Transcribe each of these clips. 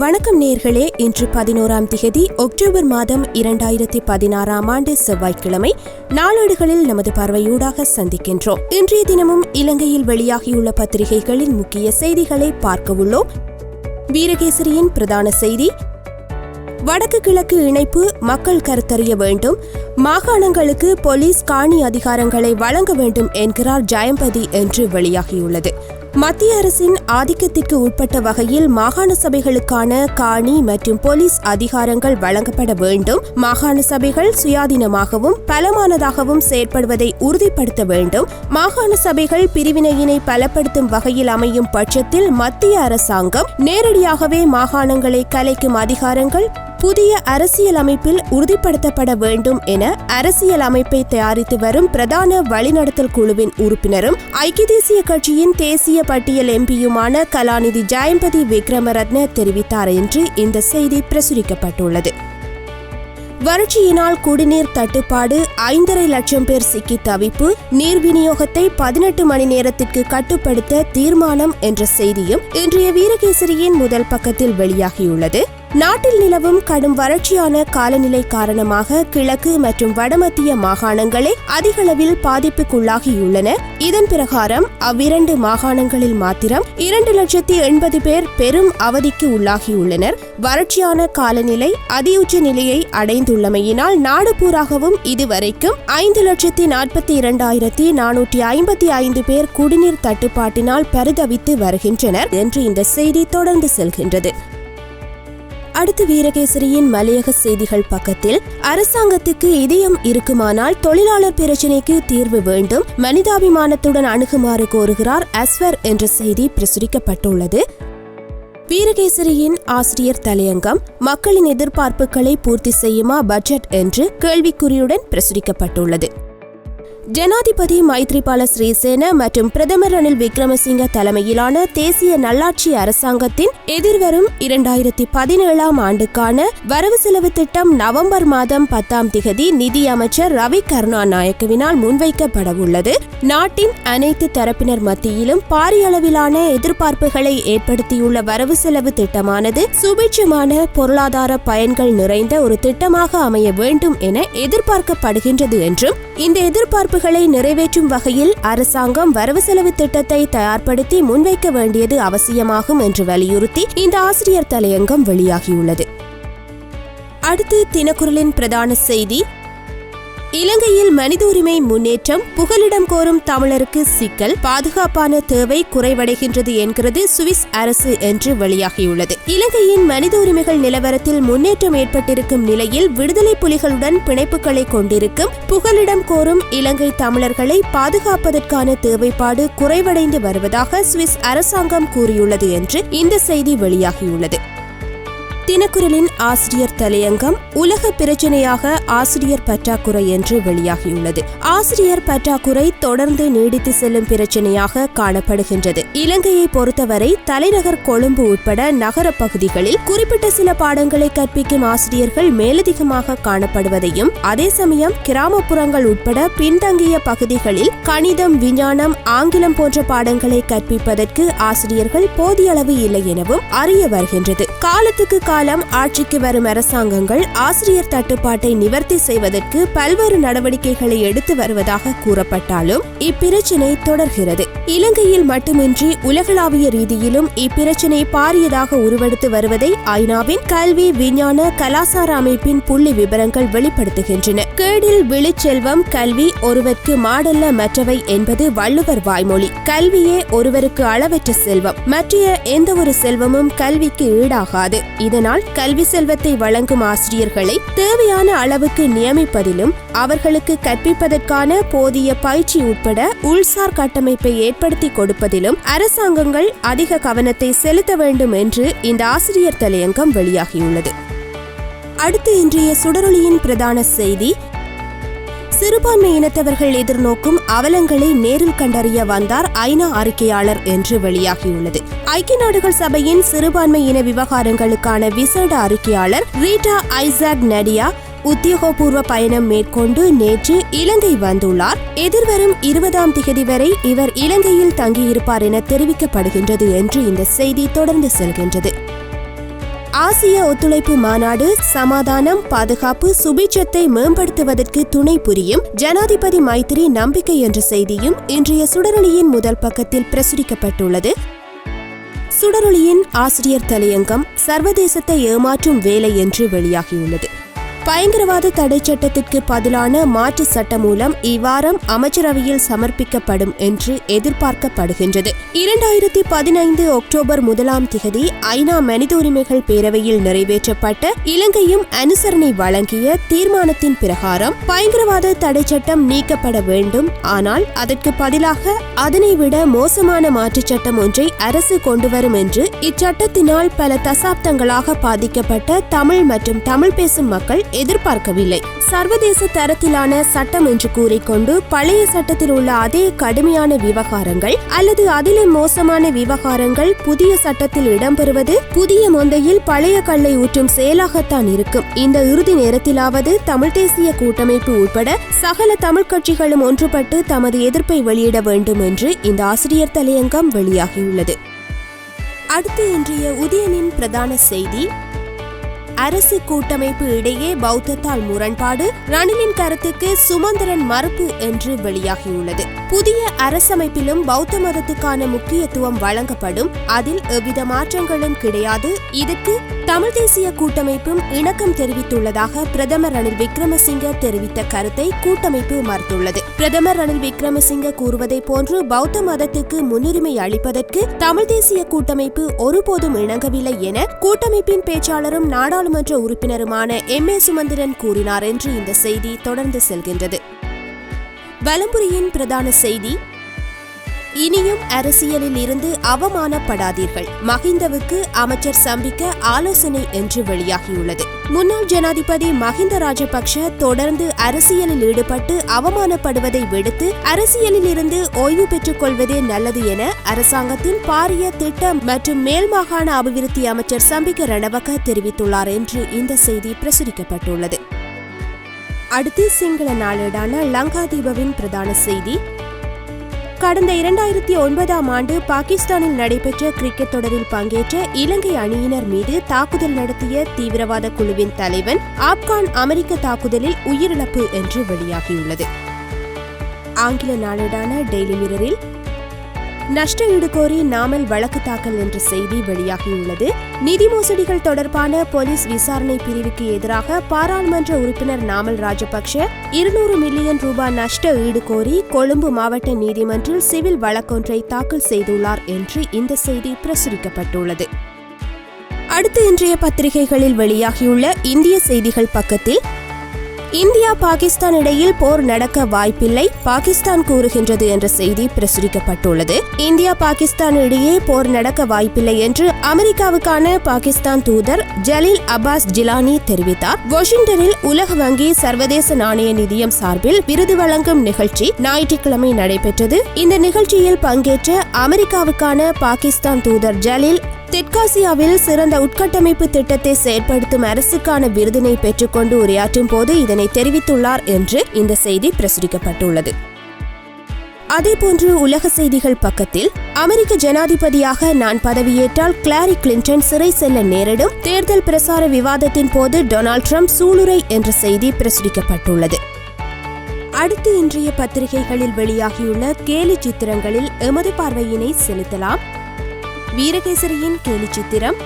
வணக்கம் நேயர்களே, இன்று 11ஆம் திகதி அக்டோபர் மாதம் 2016ஆம் ஆண்டு செவ்வாய்க்கிழமை. நாளேடுகளில் நமது பார்வையூடாக சந்திக்கின்றோம். இன்றைய தினமும் இலங்கையில் வெளியாகியுள்ள பத்திரிகைகளின் முக்கிய செய்திகளை பார்க்க உள்ளோம். வீரகேசரியின் பிரதான செய்தி: வடக்கு கிழக்கு இணைப்பு மக்கள் கருத்தறிய வேண்டும், மாகாணங்களுக்கு போலீஸ் காணி அதிகாரங்களை வழங்க வேண்டும் என்கிறார் ஜயம்பதி என்று வெளியாகியுள்ளது. மத்திய அரசின் ஆதிக்கத்திற்கு உட்பட்ட வகையில் மாகாண சபைகளுக்கான காணி மற்றும் போலீஸ் அதிகாரங்கள் வழங்கப்பட வேண்டும். மாகாண சபைகள் சுயாதீனமாகவும் பலமானதாகவும் செயற்படுவதை உறுதிப்படுத்த வேண்டும். மாகாண சபைகள் பிரிவினையினை பலப்படுத்தும் வகையில் அமையும் பட்சத்தில் மத்திய அரசாங்கம் நேரடியாகவே மாகாணங்களை கலைக்கும் அதிகாரங்கள் புதிய அரசியல் அமைப்பில் உறுதிப்படுத்தப்பட வேண்டும் என அரசியல் அமைப்பை தயாரித்து வரும் பிரதான வழிநடத்தல் குழுவின் உறுப்பினரும் ஐக்கிய தேசிய கட்சியின் தேசிய பட்டியல் எம்பியுமான கலாநிதி ஜயம்பதி விக்ரமரத்ன தெரிவித்தார் என்று இந்த செய்தி பிரசுரிக்கப்பட்டுள்ளது. வறட்சியினால் குடிநீர் தட்டுப்பாடு, 5.5 லட்சம் பேர் சிக்கி தவிப்பு, நீர் விநியோகத்தை 18 மணி நேரத்திற்கு கட்டுப்படுத்த தீர்மானம் என்ற செய்தியும் இன்றைய வீரகேசரியின் முதல் பக்கத்தில் வெளியாகியுள்ளது. நாட்டில் நிலவும் கடும் வறட்சியான காலநிலை காரணமாக கிழக்கு மற்றும் வடமத்திய மாகாணங்களே அதிகளவில் பாதிப்புக்குள்ளாகியுள்ளன. இதன் பிரகாரம் அவ்விரண்டு மாகாணங்களில் மாத்திரம் 2,80,000 பேர் பெரும் அவதிக்கு உள்ளாகியுள்ளனர். வறட்சியான காலநிலை அதியுச்ச நிலையை அடைந்துள்ளமையினால் நாடு பூராகவும் இதுவரைக்கும் 5,42,455 பேர் குடிநீர் தட்டுப்பாட்டினால் பரிதவித்து வருகின்றனர் என்று இந்த செய்தி தொடர்ந்து செல்கின்றது. அடுத்து வீரகேசரியின் மலையக செய்திகள் பக்கத்தில், அரசாங்கத்துக்கு இதயம் இருக்குமானால் தொழிலாளர் பிரச்சினைக்கு தீர்வு வேண்டும், மனிதாபிமானத்துடன் அணுகுமாறு கோருகிறார் அஸ்வர் என்ற செய்தி பிரசுரிக்கப்பட்டுள்ளது. வீரகேசரியின் ஆசிரியர் தலையங்கம்: மக்களின் எதிர்பார்ப்புகளை பூர்த்தி செய்யுமா பட்ஜெட் என்று கேள்விக்குறியுடன் பிரசுரிக்கப்பட்டுள்ளது. ஜனாதிபதி மைத்ரிபால சிறிசேன மற்றும் பிரதமர் ரணில் விக்ரமசிங்க தலைமையிலான தேசிய நல்லாட்சி அரசாங்கத்தின் எதிர்வரும் 2017ஆம் ஆண்டுக்கான வரவு செலவு திட்டம் நவம்பர் மாதம் 10ஆம் திகதி நிதி அமைச்சர் ரவி கருணாநாயக்கவினால் முன்வைக்கப்படவுள்ளது. நாட்டின் அனைத்து தரப்பினர் மத்தியிலும் பாரிய அளவிலான எதிர்பார்ப்புகளை ஏற்படுத்தியுள்ள வரவு செலவு திட்டமானது சுபிட்சமான பொருளாதார பயன்கள் நிறைந்த ஒரு திட்டமாக அமைய வேண்டும் என எதிர்பார்க்கப்படுகின்றது என்றும், இந்த எதிர்பார்ப்புகளை நிறைவேற்றும் வகையில் அரசாங்கம் வரவு செலவு திட்டத்தை தயார்படுத்தி முன்வைக்க வேண்டியது அவசியமாகும் என்று வலியுறுத்தி இந்த ஆசிரியர் தலையங்கம் வெளியாகியுள்ளது. அடுத்து தினக்குரலின் பிரதான செய்தி: இலங்கையில் மனித உரிமை முன்னேற்றம், புகலிடம் கோரும் தமிழருக்கு சிக்கல், பாதுகாப்பான தேவை குறைவடைகின்றது என்கிறது சுவிஸ் அரசு என்று வெளியாகியுள்ளது. இலங்கையின் மனித உரிமைகள் நிலவரத்தில் முன்னேற்றம் ஏற்பட்டிருக்கும் நிலையில் விடுதலை புலிகளுடன் பிணைப்புகளை கொண்டிருக்கும் புகலிடம் கோரும் இலங்கை தமிழர்களை பாதுகாப்பதற்கான தேவைப்பாடு குறைவடைந்து வருவதாக சுவிஸ் அரசாங்கம் கூறியுள்ளது என்று இந்த செய்தி வெளியாகியுள்ளது. தினக்குரலின் ஆசிரியர் தலையங்கம்: உலக பிரச்சனையாக ஆசிரியர் பற்றாக்குறை என்று வெளியாகியுள்ளது. ஆசிரியர் பற்றாக்குறை தொடர்ந்து நீடித்து செல்லும் பிரச்சனையாக காணப்படுகின்றது. இலங்கையை பொறுத்தவரை தலைநகர் கொழும்பு உட்பட நகர பகுதிகளில் குறிப்பிட்ட சில பாடங்களை கற்பிக்கும் ஆசிரியர்கள் மேலதிகமாக காணப்படுவதையும், அதே சமயம் கிராமப்புறங்கள் உட்பட பின்தங்கிய பகுதிகளில் கணிதம், விஞ்ஞானம், ஆங்கிலம் போன்ற பாடங்களை கற்பிப்பதற்கு ஆசிரியர்கள் போதிய அளவு இல்லை எனவும் அறிய வருகின்றது. காலத்துக்கு ஆட்சிக்கு வரும் அரசாங்கங்கள் ஆசிரியர் தட்டுப்பாட்டை நிவர்த்தி செய்வதற்கு பல்வேறு நடவடிக்கைகளை எடுத்து வருவதாக கூறப்பட்டாலும் இப்பிரச்சினை தொடர்கிறது. இலங்கையில் மட்டுமின்றி உலகளாவிய ரீதியிலும் இப்பிரச்சினை பாரியதாக உருவெடுத்து வருவதை ஐநாவின் கல்வி, விஞ்ஞான, கலாசார அமைப்பின் புள்ளி விபரங்கள் வெளிப்படுத்துகின்றன. கேடில் விழுச்செல்வம் கல்வி ஒருவருக்கு மாடல்ல மற்றவை என்பது வள்ளுவர் வாய்மொழி. கல்வியே ஒருவருக்கு அளவற்ற செல்வம், மற்ற எந்த ஒரு செல்வமும் கல்விக்கு ஈடாகாது. இதனால் கல்வி செல்வத்தை வழங்கும் ஆசிரியர்களை தேவையான அளவுக்கு நியமிப்பதிலும், அவர்களுக்கு கற்பிப்பதற்கான போதிய பயிற்சி உட்பட உள்சார் கட்டமைப்பை ஏற்படுத்தி கொடுப்பதிலும் அரசாங்கங்கள் அதிக கவனத்தை செலுத்த வேண்டும் என்று இந்த ஆசிரியர் தலையங்கம் வெளியாகியுள்ளது. அடுத்து இன்றைய சுடரொளியின் பிரதான செய்தி: சிறுபான்மை இனத்தவர்கள் எதிர்நோக்கும் அவலங்களை நேரில் கண்டறிய வந்தார் ஐநா அறிக்கையாளர் என்று வெளியாகியுள்ளது. ஐக்கிய நாடுகள் சபையின் சிறுபான்மை இன விவகாரங்களுக்கான விசேட அறிக்கையாளர் ரீட்டா ஐசாக் நடியா உத்தியோகபூர்வ பயணம் மேற்கொண்டு நேற்று இலங்கை வந்துள்ளார். எதிர்வரும் 20ஆம் திகதி வரை இவர் இலங்கையில் தங்கியிருப்பார் என தெரிவிக்கப்படுகின்றது என்று இந்த செய்தி தொடர்ந்து செல்கின்றது. ஆசிய ஒத்துழைப்பு மாநாடு சமாதானம், பாதுகாப்பு, சுபீட்சத்தை மேம்படுத்துவதற்கு துணை புரியும் ஜனாதிபதி மைத்திரி நம்பிக்கை என்ற செய்தியும் இன்றைய சுடரொளியின் முதல் பக்கத்தில் பிரசுரிக்கப்பட்டுள்ளது. சுடரொளியின் ஆசிரியர் தலையங்கம் சர்வதேசத்தை ஏமாற்றும் வேலை என்று வெளியாகியுள்ளது. பயங்கரவாத தடை சட்டத்திற்கு பதிலான மாற்று சட்ட மூலம் இவ்வாரம் அமைச்சரவையில் சமர்ப்பிக்கப்படும் என்று எதிர்பார்க்கப்படுகின்றது. 2015 அக்டோபர் 1 ஐநா மனித உரிமைகள் பேரவையில் நிறைவேற்றப்பட்ட இலங்கையும் அனுசரணை வழங்கிய தீர்மானத்தின் பிரகாரம் பயங்கரவாத தடை சட்டம் நீக்கப்பட வேண்டும். ஆனால் அதற்கு பதிலாக அதனை விட மோசமான மாற்றுச் சட்டம் ஒன்றை அரசு கொண்டுவரும் என்று இச்சட்டத்தினால் பல தசாப்தங்களாக பாதிக்கப்பட்ட தமிழ் மற்றும் தமிழ் பேசும் மக்கள் எதிர்பார்க்கவில்லை. சர்வதேச தரத்திலான சட்டம் என்று கூறிக்கொண்டு பழைய சட்டத்தில் உள்ள அதே கடுமையான விவகாரங்கள் அல்லது அதிலும் மோசமான விவகாரங்கள் புதிய சட்டத்தில் இடம்பெறுவது புதிய மொந்தையில் பழைய கல்லை ஊற்றும் செயலாகத்தான் இருக்கும். இந்த இறுதி நேரத்திலாவது தமிழ் தேசிய கூட்டமைப்பு உட்பட சகல தமிழ் கட்சிகளும் ஒன்றுபட்டு தமது எதிர்ப்பை வெளியிட வேண்டும் என்று இந்த ஆசிரியர் தலையங்கம் வெளியாகியுள்ளது. அடுத்து இன்றைய உதயனின் பிரதான செய்தி, அரசு கூட்டமைப்பு இடையே பௌத்தத்தால் முரண்பாடு, ரணிலின் கருத்துக்கு சுமந்திரன் மறுப்பு என்று வெளியாகியுள்ளது. புதிய அரசமைப்பிலும் பௌத்த மதத்துக்கான முக்கியத்துவம் வழங்கப்படும், அதில் எவ்வித மாற்றங்களும் கிடையாது. இதற்கு தமிழ் தேசிய கூட்டமைப்பும் இணக்கம் தெரிவித்துள்ளதாக பிரதமர் ரணில் விக்ரமசிங்க தெரிவித்த கருத்தை கூட்டமைப்பு மறுத்துள்ளது. பிரதமர் ரணில் விக்ரமசிங்க கூறுவதை போன்று பௌத்த மதத்துக்கு முன்னுரிமை அளிப்பதற்கு தமிழ் தேசிய கூட்டமைப்பு ஒருபோதும் இணங்கவில்லை என கூட்டமைப்பின் பேச்சாளரும் நாடாளுமன்ற உறுப்பினருமான எம். ஏ. சுமந்திரன் கூறினார் என்று இந்த செய்தி தொடர்ந்து செல்கின்றது. வலம்புரியின் பிரதான செய்தி, இனியும் அரசியலில் இருந்து அவமானப்படாதீர்கள், மஹிந்தவுக்கு அமைச்சர் சம்பிக்க ஆலோசனை என்று வெளியாகியுள்ளது. முன்னாள் ஜனாதிபதி மஹிந்த ராஜபக்ஷ தொடர்ந்து அரசியலில் ஈடுபட்டு அவமானப்படுவதை விடுத்து அரசியலில் இருந்து ஓய்வு பெற்றுக் கொள்வதே நல்லது என அரசாங்கத்தின் பாரிய திட்டம் மற்றும் மேல் மாகாண அபிவிருத்தி அமைச்சர் சம்பிக்க ரணவக்க தெரிவித்துள்ளார் என்று இந்த செய்தி பிரசுரிக்கப்பட்டுள்ளது. அடுத்து சிங்கள நாளேடான லங்காதீபவின் பிரதான செய்தி, கடந்த 2009 ஆண்டு பாகிஸ்தானில் நடைபெற்ற கிரிக்கெட் தொடரில் பங்கேற்ற இலங்கை அணியினர் மீது தாக்குதல் நடத்திய தீவிரவாத குழுவின் தலைவன் ஆப்கான் அமெரிக்க தாக்குதலில் உயிரிழப்பு என்று வெளியாகியுள்ளது. ஆங்கில நாளேடான டெய்லி மிரரில் நஷ்ட ஈடு கோரி நாமல் வழக்கு தாக்கல் என்ற செய்தி வெளியாகியுள்ளது. நிதி மோசடிகள் தொடர்பான போலீஸ் விசாரணை பிரிவுக்கு எதிராக பாராளுமன்ற உறுப்பினர் நாமல் ராஜபக்ஷ 200 மில்லியன் ரூபாய் நஷ்ட ஈடு கோரி கொழும்பு மாவட்ட நீதிமன்றில் சிவில் வழக்கொன்றை தாக்கல் செய்துள்ளார் என்று இந்த செய்தி பிரசுரிக்கப்பட்டுள்ளது. அடுத்து இன்றைய பத்திரிகைகளில் வெளியாகியுள்ள இந்திய செய்திகள் பக்கத்தில், இந்தியா பாகிஸ்தான் இடையில் போர் நடக்க வாய்ப்பில்லை, பாகிஸ்தான் கூறுகின்றது என்ற செய்தி பிரசுரிக்கப்பட்டுள்ளது. இந்தியா பாகிஸ்தான் இடையே போர் நடக்க வாய்ப்பில்லை என்று அமெரிக்காவுக்கான பாகிஸ்தான் தூதர் ஜலீல் அப்பாஸ் ஜிலானி தெரிவித்தார். வாஷிங்டனில் உலக வங்கி சர்வதேச நாணய நிதியம் சார்பில் விருது வழங்கும் நிகழ்ச்சி ஞாயிற்றுக்கிழமை நடைபெற்றது. இந்த நிகழ்ச்சியில் பங்கேற்ற அமெரிக்காவுக்கான பாகிஸ்தான் தூதர் ஜலீல் தெற்காசியாவில் சிறந்த உட்கட்டமைப்பு திட்டத்தை செயற்படுத்தும் அரசுக்கான விருதினை பெற்றுக்கொண்டு உரையாற்றும் போது இதனை தெரிவித்துள்ளார் என்று இந்த செய்தி பிரசுரிக்கப்பட்டுள்ளது. அதேபோன்று உலக செய்திகள் பக்கத்தில், அமெரிக்க ஜனாதிபதியாக நான் பதவியேற்றால் கிளாரி கிளின்டன் சிறை செல்ல நேரிடும், தேர்தல் பிரசார விவாதத்தின் போது டொனால்ட் ட்ரம்ப் சூளுரை என்ற செய்தி பிரசுரிக்கப்பட்டுள்ளது. அடுத்து இன்றைய பத்திரிகைகளில் வெளியாகியுள்ள கேலி சித்திரங்களில் எமது பார்வையினை செலுத்தலாம். வீரகேசரியின் கேலி சித்திரம்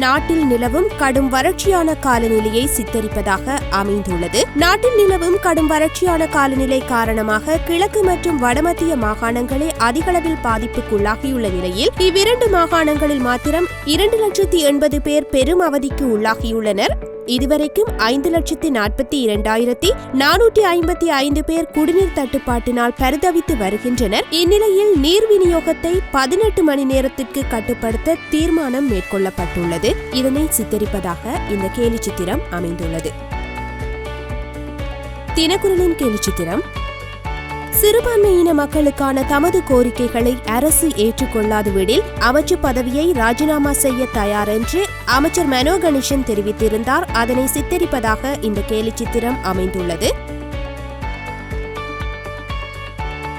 நாட்டில் நிலவும் கடும் வறட்சியான காலநிலையை சித்தரிப்பதாக அமைந்துள்ளது. நாட்டில் நிலவும் கடும் வறட்சியான காலநிலை காரணமாக கிழக்கு மற்றும் வடமத்திய மாகாணங்களே அதிகளவில் பாதிப்புக்குள்ளாகியுள்ள நிலையில் இவ்விரண்டு மாகாணங்களில் மாத்திரம் 2,80,000 பேர் பெரும் அவதிக்கு உள்ளாகியுள்ளனர். இதுவரைக்கும் 5,42,455 பேர் குடிநீர் தட்டுப்பாட்டினால் பரிதவித்து வருகின்றனர். இந்நிலையில் நீர் விநியோகத்தை 18 மணி நேரத்திற்கு கட்டுப்படுத்த தீர்மானம் மேற்கொள்ளப்பட்டுள்ளது. இதனை சித்தரிப்பதாக இந்த கேலி சித்திரம் அமைந்துள்ளது. தினக்குரலின் கேலி சித்திரம், சிறுபான்மையின மக்களுக்கான தமது கோரிக்கைகளை அரசு ஏற்றுக்கொள்ளாதவிடில் அமைச்சு பதவியை ராஜினாமா செய்ய தயார் என்று அமைச்சர் மனோ கணேசன் தெரிவித்திருந்தார். அதனை சித்தரிப்பதாக இந்த கேலி சித்திரம் அமைந்துள்ளது.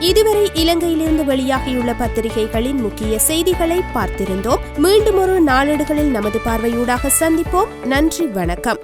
இதுவரை இலங்கையிலிருந்து வெளியாகியுள்ள பத்திரிகைகளின் முக்கிய செய்திகளை பார்த்திருந்தோம். மீண்டும் ஒரு நாளேடுகளில் நமது பார்வையூடாக சந்திப்போம். நன்றி, வணக்கம்.